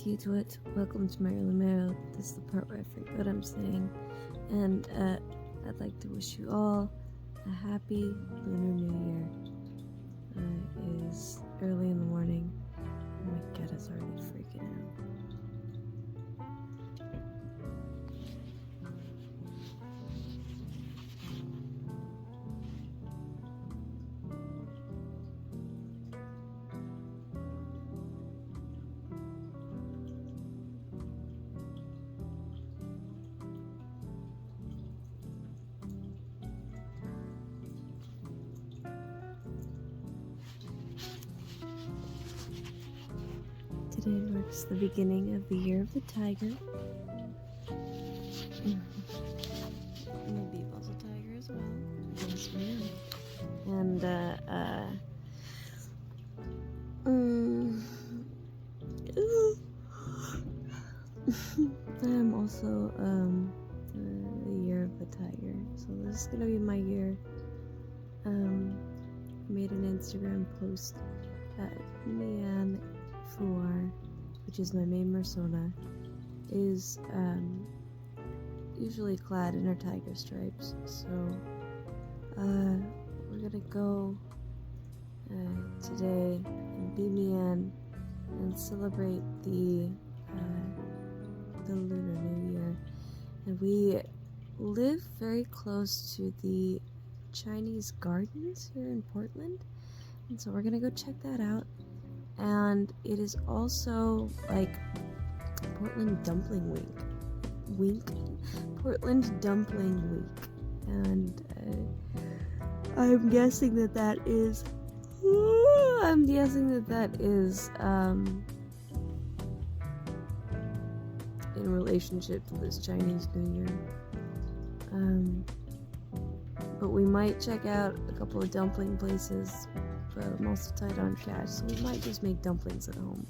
Kitwit, welcome to Merrily Merrill. This is the part where I forget what I'm saying. And I'd like to wish you all a happy Lunar New Year. It is early in the morning, and my cat is already freaking out. Today marks the beginning of the Year of the Tiger. Maybe also tiger as well. Yes, ma'am. And I'm also the Year of the Tiger. So this is gonna be my year. I made an Instagram post at Me'an Fomhair, which is my main persona, is usually clad in her tiger stripes. So we're gonna go today and be Me'an and celebrate the Lunar New Year. And we live very close to the Chinese Gardens here in Portland, and so we're gonna go check that out. And it is also like Portland Dumpling Week. Portland Dumpling Week. And I'm guessing that is in relationship to this Chinese New Year. But we might check out a couple of dumpling places, but I'm also tight on cash, so we might just make dumplings at home.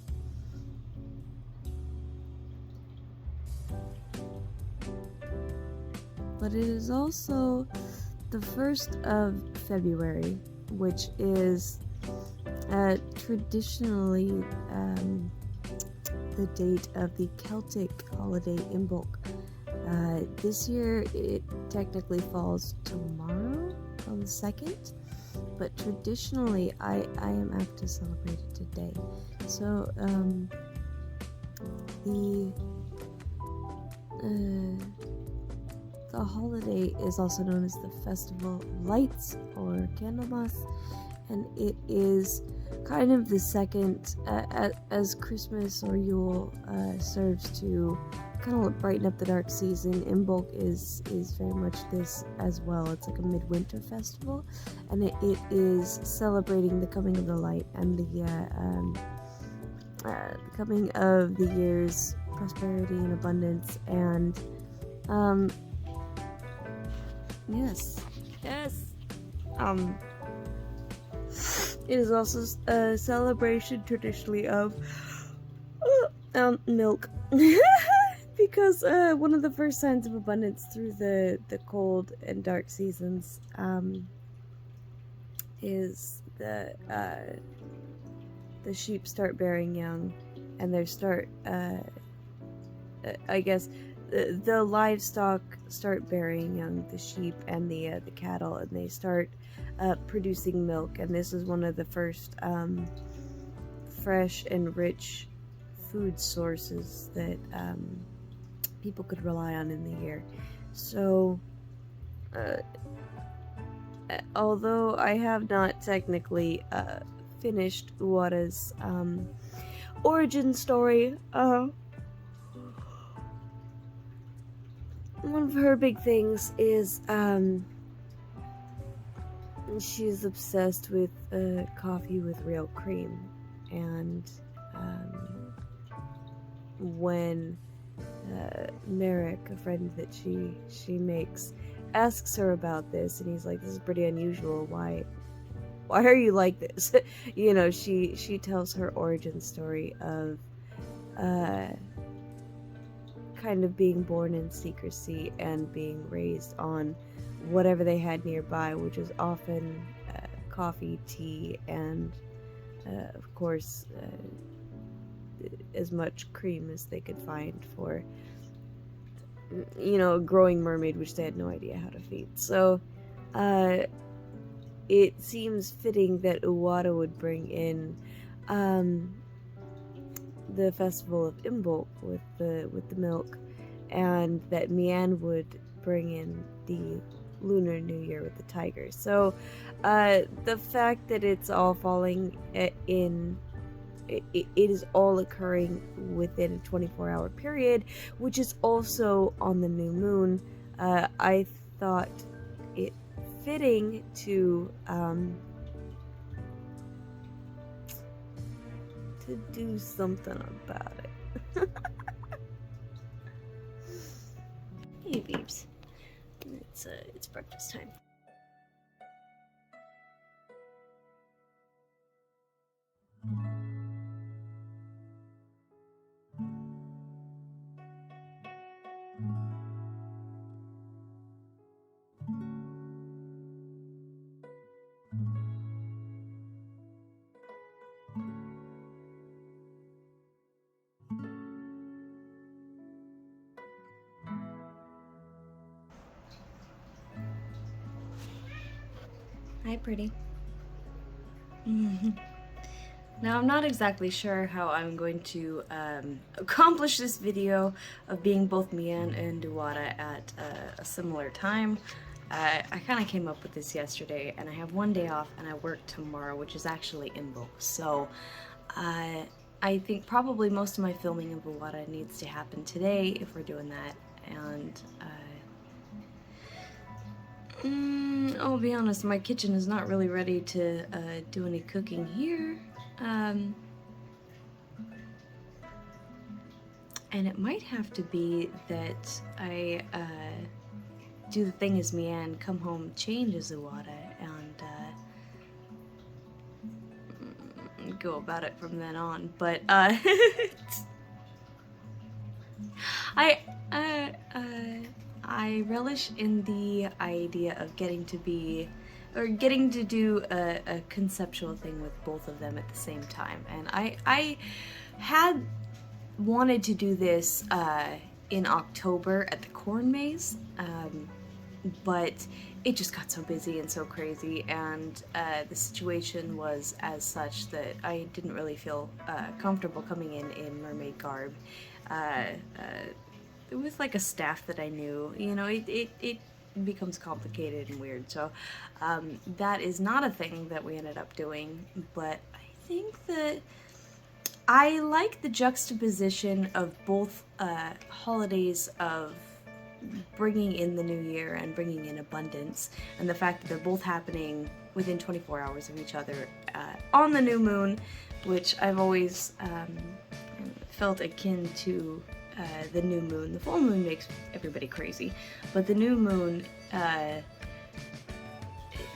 But it is also the 1st of February, which is traditionally the date of the Celtic holiday Imbolc. This year it technically falls tomorrow on the 2nd, but traditionally I am apt to celebrate it today. So the holiday is also known as the Festival of Lights or Candlemas, and it is kind of the second, as Christmas or Yule serves to kind of brighten up the dark season. Imbolc is very much this as well. It's like a midwinter festival, and it is celebrating the coming of the light and the coming of the year's prosperity and abundance. And yes. It is also a celebration traditionally of milk. Because one of the first signs of abundance through the cold and dark seasons is the sheep start bearing young, and they start the livestock start bearing young, the sheep and the cattle, and they start producing milk. And this is one of the first fresh and rich food sources that people could rely on in the year. So although I have not technically finished Uwata's origin story, one of her big things is she's obsessed with coffee with real cream. And when Merrick, a friend that she makes, asks her about this, and he's like, "This is pretty unusual. Why are you like this?" You know, she tells her origin story of kind of being born in secrecy and being raised on whatever they had nearby, which is often coffee, tea, and of course as much cream as they could find for, you know, a growing mermaid, which they had no idea how to feed. So it seems fitting that Uwata would bring in the festival of Imbolc with the milk, and that Me'an would bring in the Lunar New Year with the tigers. So the fact that it's all falling in, it is all occurring within a 24-hour period, which is also on the new moon. I thought it fitting to do something about it. Hey, beeps. It's breakfast time. Hi, pretty. Now, I'm not exactly sure how I'm going to accomplish this video of being both Me'an and Uwata at a similar time. I kind of came up with this yesterday, and I have one day off, and I work tomorrow, which is actually Imbolc. So I think probably most of my filming of Uwata needs to happen today if we're doing that, and I'll be honest, my kitchen is not really ready to do any cooking here. And it might have to be that I do the thing as Me'an, come home, change as Uwata, and go about it from then on. But I relish in the idea of getting to do a conceptual thing with both of them at the same time. And I had wanted to do this in October at the corn maze, but it just got so busy and so crazy, and the situation was as such that I didn't really feel comfortable coming in mermaid garb. It was like a staff that I knew, you know, it becomes complicated and weird, so that is not a thing that we ended up doing, but I think that I like the juxtaposition of both holidays of bringing in the new year and bringing in abundance, and the fact that they're both happening within 24 hours of each other on the new moon, which I've always felt akin to the new moon. The full moon makes everybody crazy, but the new moon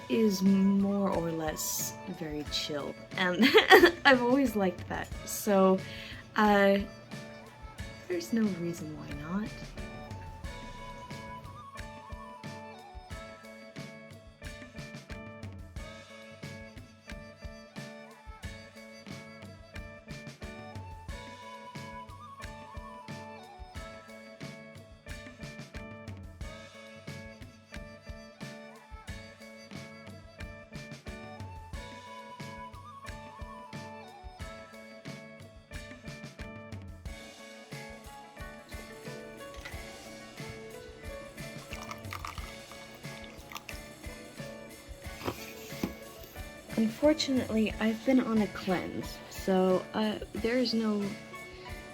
is more or less very chill, and I've always liked that, so there's no reason why not. Unfortunately, I've been on a cleanse, so there's no,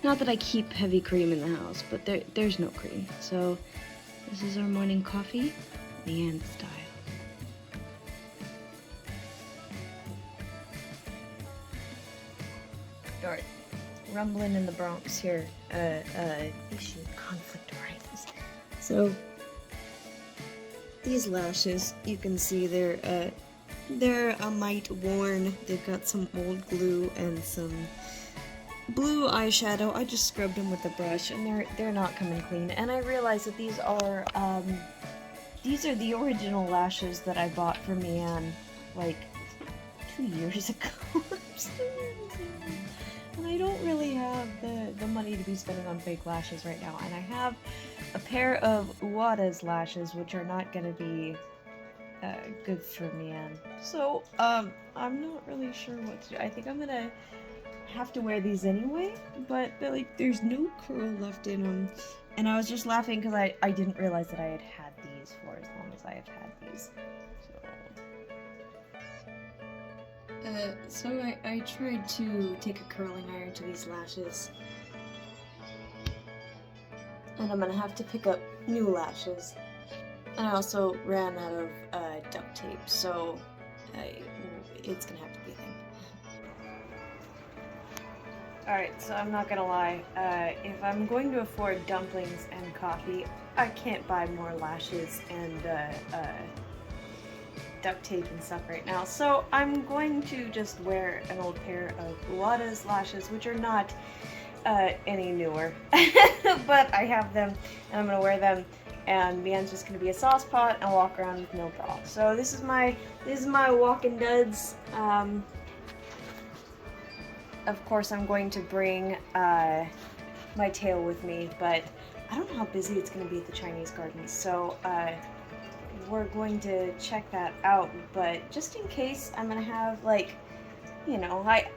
not that I keep heavy cream in the house, but there's no cream. So this is our morning coffee, Me'an style. Alright, rumbling in the Bronx here, issue, conflict arises. So these lashes, you can see they're a mite worn. They've got some old glue and some blue eyeshadow. I just scrubbed them with a brush, and they're not coming clean. And I realized that these are the original lashes that I bought for Me'an like 2 years ago. And I don't really have the money to be spending on fake lashes right now. And I have a pair of Wada's lashes, which are not going to be good for Me'an. So, I'm not really sure what to do. I think I'm going to have to wear these anyway, but like, there's no curl left in them. And I was just laughing because I didn't realize that I had had these for as long as I have had these. So I tried to take a curling iron to these lashes, and I'm gonna have to pick up new lashes. And I also ran out of duct tape, so it's gonna have to be a thing. Alright, so I'm not gonna lie, if I'm going to afford dumplings and coffee, I can't buy more lashes and duct tape and stuff right now, so I'm going to just wear an old pair of Wada's lashes, which are not any newer, but I have them, and I'm gonna wear them, and Me'an's just gonna be a sauce pot and walk around with no bra. So this is my walking duds. Of course, I'm going to bring my tail with me, but I don't know how busy it's gonna be at the Chinese Gardens, so we're going to check that out, but just in case, I'm gonna have, like, you know, that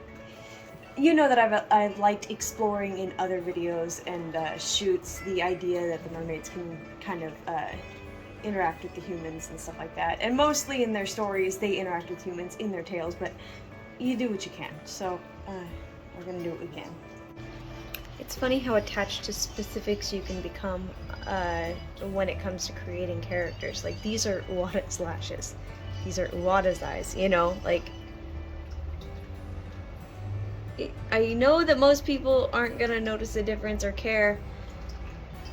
I've liked exploring in other videos and shoots the idea that the mermaids can kind of interact with the humans and stuff like that. And mostly in their stories, they interact with humans in their tales, but you do what you can. So we're gonna do what we can. It's funny how attached to specifics you can become when it comes to creating characters. Like, these are Wada's lashes. These are Wada's eyes, you know? Like, I know that most people aren't gonna notice a difference or care,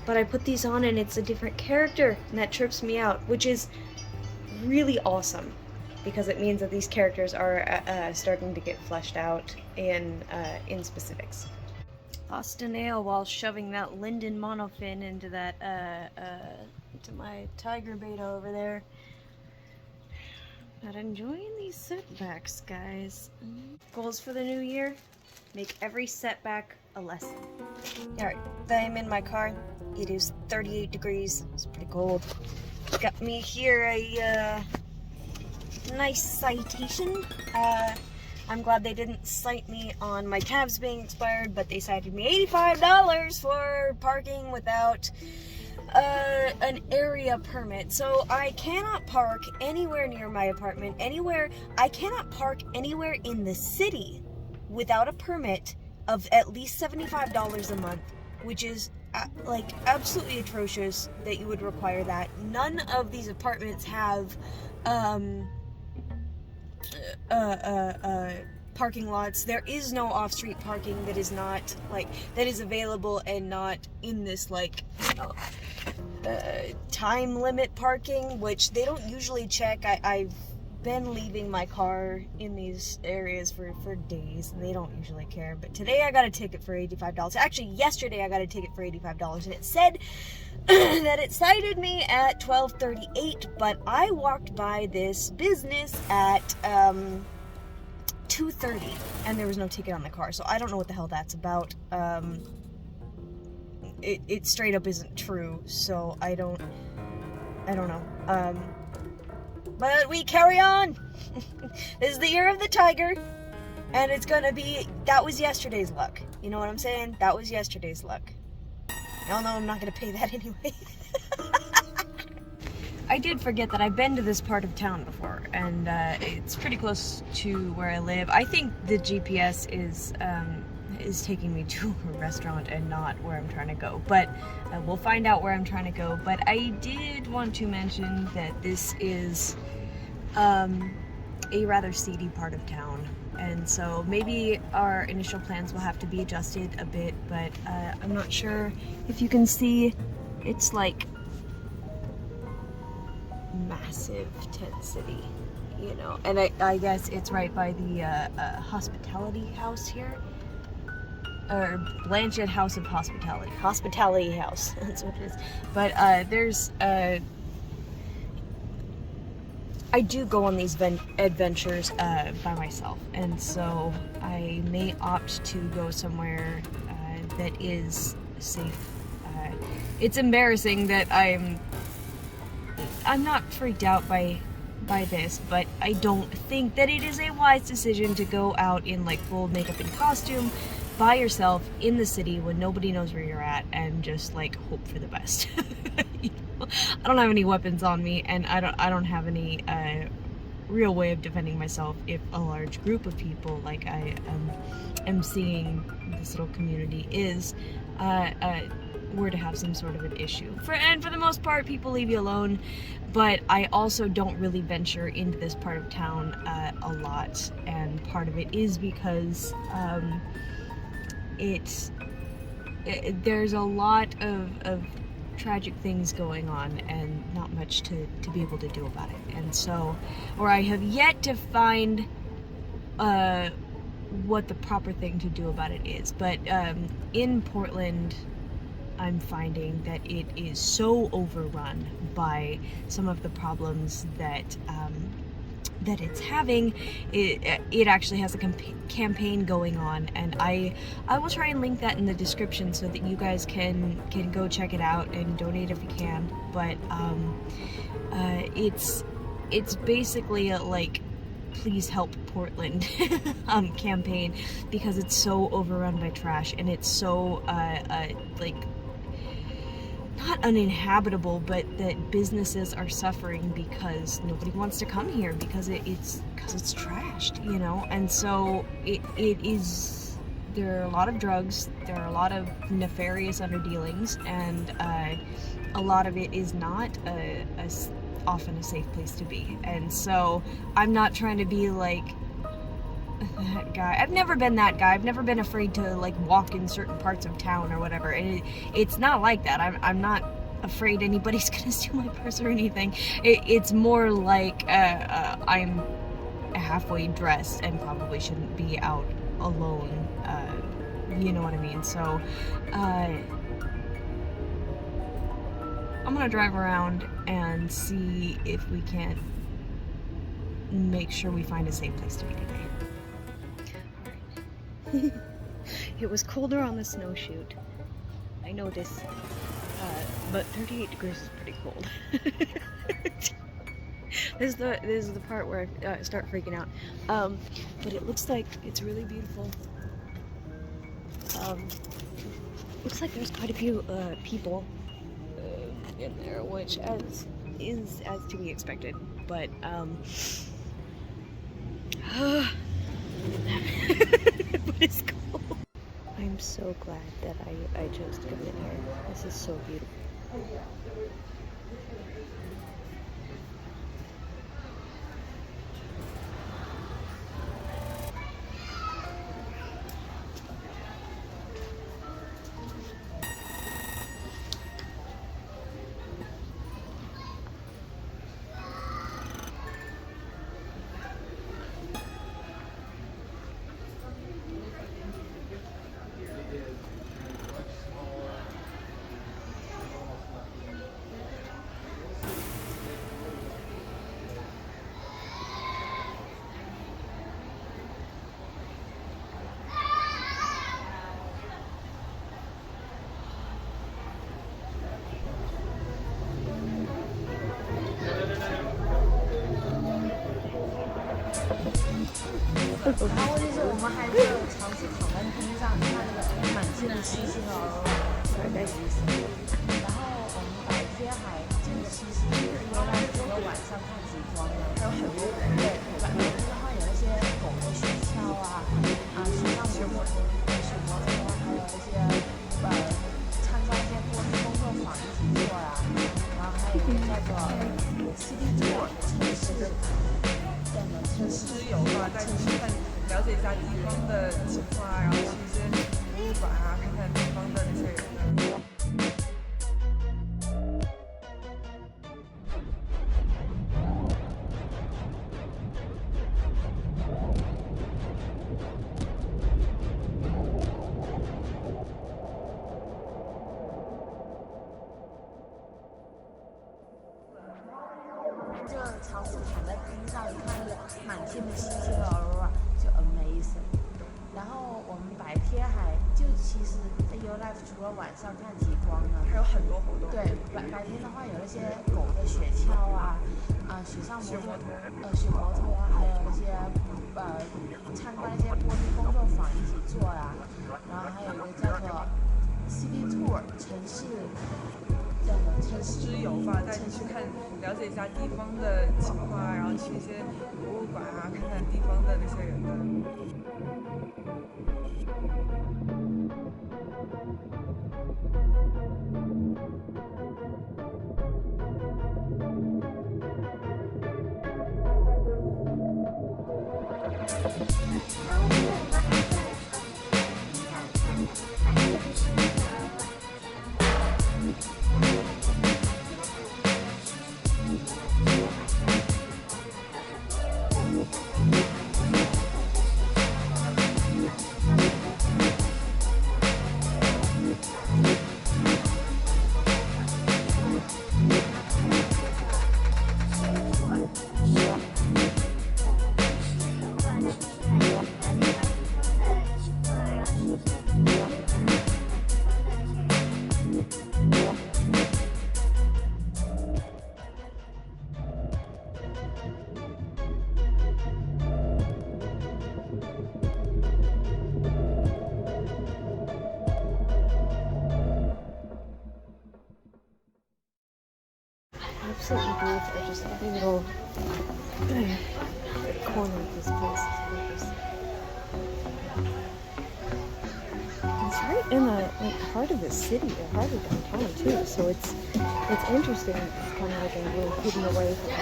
but I put these on and it's a different character, and that trips me out, which is really awesome, because it means that these characters are starting to get fleshed out in specifics. Lost a nail while shoving that linden monofin into that into my tiger beta over there. Not enjoying these setbacks, guys. Goals for the new year: make every setback a lesson. Alright, I'm in my car. It is 38 degrees. It's pretty cold. Got me here a nice citation. I'm glad they didn't cite me on my tabs being expired, but they cited me $85 for parking without an area permit. So I cannot park anywhere near my apartment, I cannot park anywhere in the city without a permit of at least $75 a month, which is like absolutely atrocious that you would require that. None of these apartments have parking lots. There is no off-street parking that is not, like, that is available and not in this, like, you know, time limit parking, which they don't usually check. I've been leaving my car in these areas for days, and they don't usually care, but today I got a ticket for $85. Actually, yesterday I got a ticket for $85, and it said that it cited me at 12:38, but I walked by this business at 2:30, and there was no ticket on the car, so I don't know what the hell that's about. It straight up isn't true, so I don't know. But we carry on. This is the year of the tiger, and it's gonna be, that was yesterday's luck. You know what I'm saying? That was yesterday's luck. Y'all know I'm not gonna pay that anyway. I did forget that I've been to this part of town before, and it's pretty close to where I live. I think the GPS is taking me to a restaurant and not where I'm trying to go, but we'll find out where I'm trying to go. But I did want to mention that this is a rather seedy part of town, and so maybe our initial plans will have to be adjusted a bit, but I'm not sure if you can see. It's like massive tent city, you know, and I guess it's right by the hospitality house here, or Blanchett House of Hospitality House, that's what it is. But there's I do go on these adventures by myself, and so I may opt to go somewhere that is safe. It's embarrassing that I'm not freaked out by this, but I don't think that it is a wise decision to go out in like full makeup and costume by yourself in the city when nobody knows where you're at and just like hope for the best. You know? I don't have any weapons on me, and I don't have any real way of defending myself if a large group of people like I am seeing this little community is were to have some sort of an issue. And for the most part, people leave you alone, but I also don't really venture into this part of town a lot, and part of it is because there's a lot of tragic things going on and not much to be able to do about it. And so, or I have yet to find what the proper thing to do about it is. But in Portland, I'm finding that it is so overrun by some of the problems that that it's having. It actually has a campaign going on, and I will try and link that in the description so that you guys can go check it out and donate if you can. But it's basically a like please help Portland campaign, because it's so overrun by trash, and it's so like not uninhabitable, but that businesses are suffering because nobody wants to come here because it's trashed, you know. And so it is, there are a lot of drugs, there are a lot of nefarious underdealings, and a lot of it is not often a safe place to be. And so I'm not trying to be like that guy. I've never been that guy. I've never been afraid to like walk in certain parts of town or whatever, and it's not like that. I'm not afraid anybody's gonna steal my purse or anything. It's more like I'm halfway dressed and probably shouldn't be out alone, you know what I mean. So I'm gonna drive around and see if we can make sure we find a safe place to be today. It was colder on the snowshoot, I noticed, but 38 degrees is pretty cold. This is the part where I start freaking out. But it looks like it's really beautiful. Looks like there's quite a few people in there, which is as to be expected. But but it's cold. I'm so glad that I chose to come in here. This is so beautiful.然后就是我们还是尝试躺在地上看那个满天的星星哦，然后我们白天还这个其实因为那整个晚上看极光呢，还有很多人对，晚上的话有一些狗的雪橇啊，水上摩托车，还有一些参加一些工作坊一起做啊，然后还有一个叫做 City Tour 城市的。城市游吧，带你去看，了解一下地方的情况啊，然后去一些博物馆啊，看看地方的那些人。就尝试躺在满天的星星的 aurora 就 amazing。然后我们白天其实在 U Life 除了晚上看极光呢，还有很多活动。对，白天的话有那些狗的雪橇啊，雪上摩托，雪摩托啊，还有那些参观一些玻璃工作坊一起做呀，然后还有一个叫做 City Tour 城市游吧，带你去了解一下地方的情况啊，然后去一些博物馆啊，看看地方的那些人们。Absolutely beautiful. Just every little corner of this place is gorgeous. It's right in the heart of the city, the heart of downtown too. So it's interesting. It's kind of like a little hidden away from.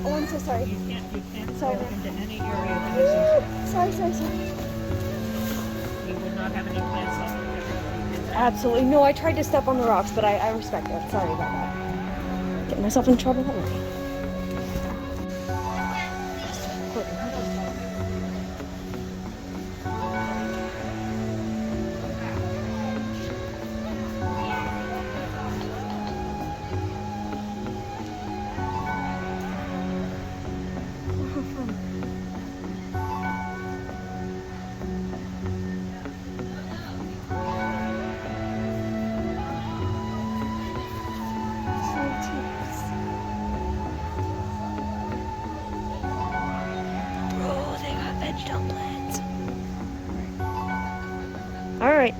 Oh, I'm so sorry. You can't Sorry. go into any area that isn't. Sorry. You would not have any plants on it. Absolutely. No, I tried to step on the rocks, but I respect that. Sorry about that. Getting myself in trouble already. Dumplings. All right.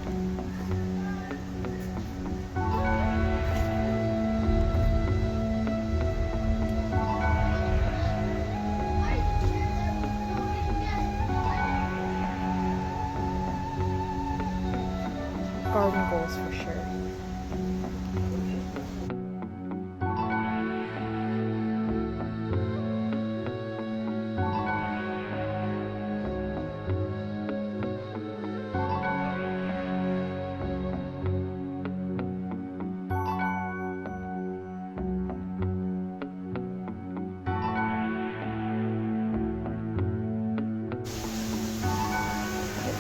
Garden goals for sure.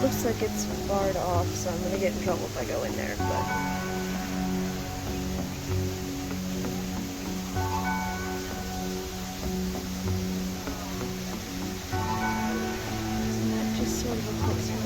Looks like it's barred off, so I'm gonna get in trouble if I go in there, but... Isn't that just sort of a place where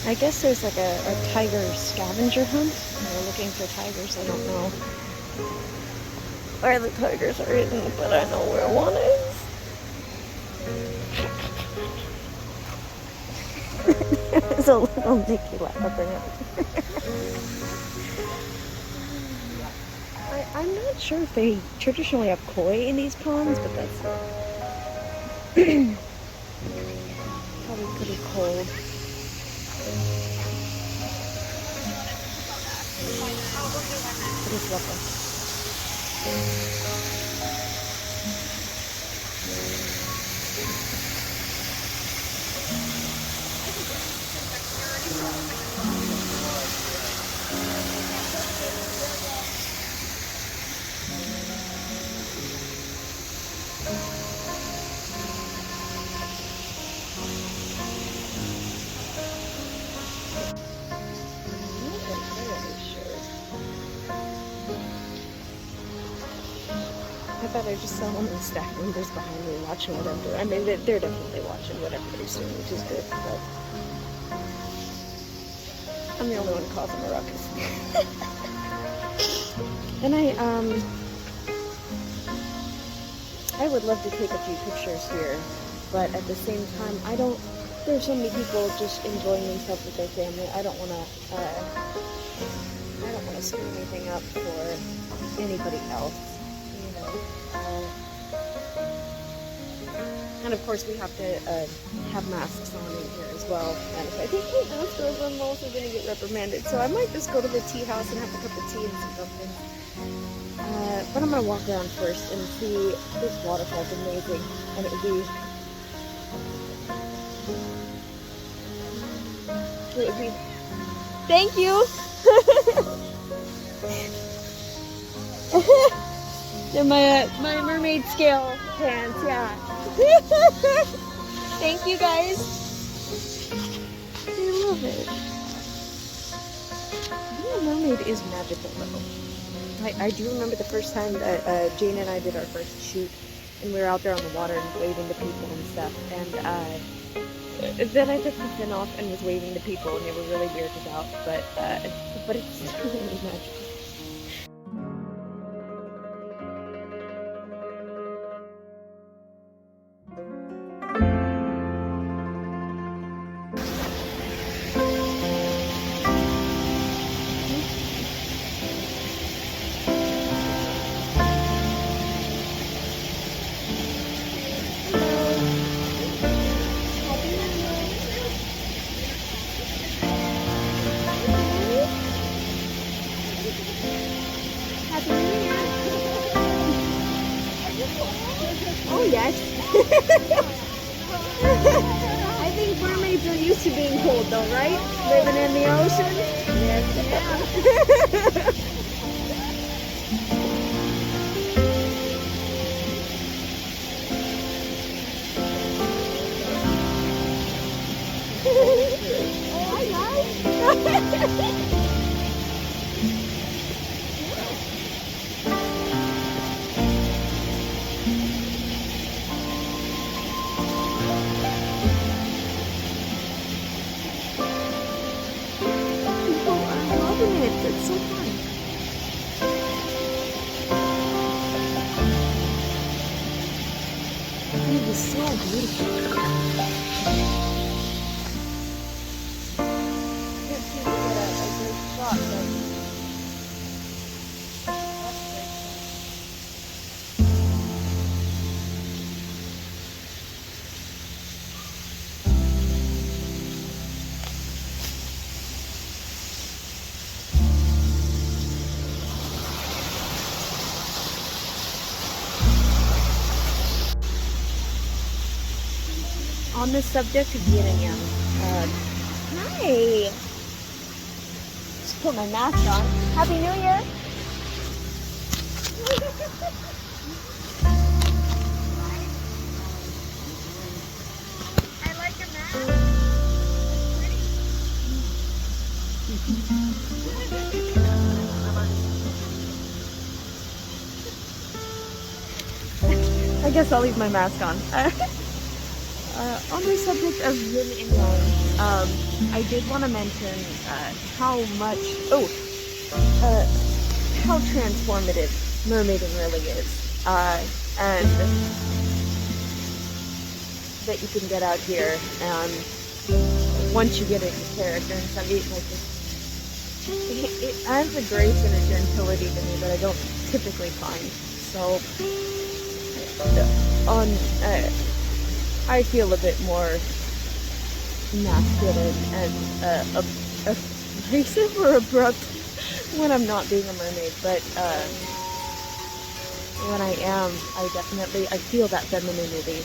I guess there's like a tiger scavenger hunt. We're looking for tigers. I don't know where the tigers are hidden, but I know where one is. There's a little Mickey leopard. I'm not sure if they traditionally have koi in these ponds, but that's probably pretty cold. It is lovely. I bet they're just selling the stack members behind me watching what I'm doing. I mean, they're definitely watching what everybody's doing, which is good, but I'm the only one who causing a ruckus. And I would love to take a few pictures here, but at the same time, there's so many people just enjoying themselves with their family. I don't want to screw anything up for anybody else. And of course we have to have masks on in here as well. And if I take my mask over, I'm also going to get reprimanded. So I might just go to the tea house and have a cup of tea and some dumplings. But I'm going to walk around first and see. This waterfall's amazing. And it would be... Thank you! They're my mermaid scale pants, yeah. Thank you guys. I love it. Being a mermaid is magical though. I do remember the first time that Jane and I did our first shoot, and we were out there on the water and waving to people and stuff, and then I took the fin off and was waving to people, and they were really weirded out, but it's really magical. Oh yes. I think mermaids are used to being cold though, right? Living in the ocean. Yes. Oh, hi guys. It's so fun. It is so beautiful. Good to get a great shot, but on the subject of yin and yang. Hi! Just put my mask on. Happy New Year! I like your mask. It's pretty. I guess I'll leave my mask on. On the subject of yin and yang, I did want to mention how transformative mermaiding really is, and that you can get out here, and once you get into character and stuff, it adds a grace and a gentility to me that I don't typically find. So I feel a bit more masculine and abrasive or abrupt when I'm not being a mermaid, but when I am, I feel that femininity.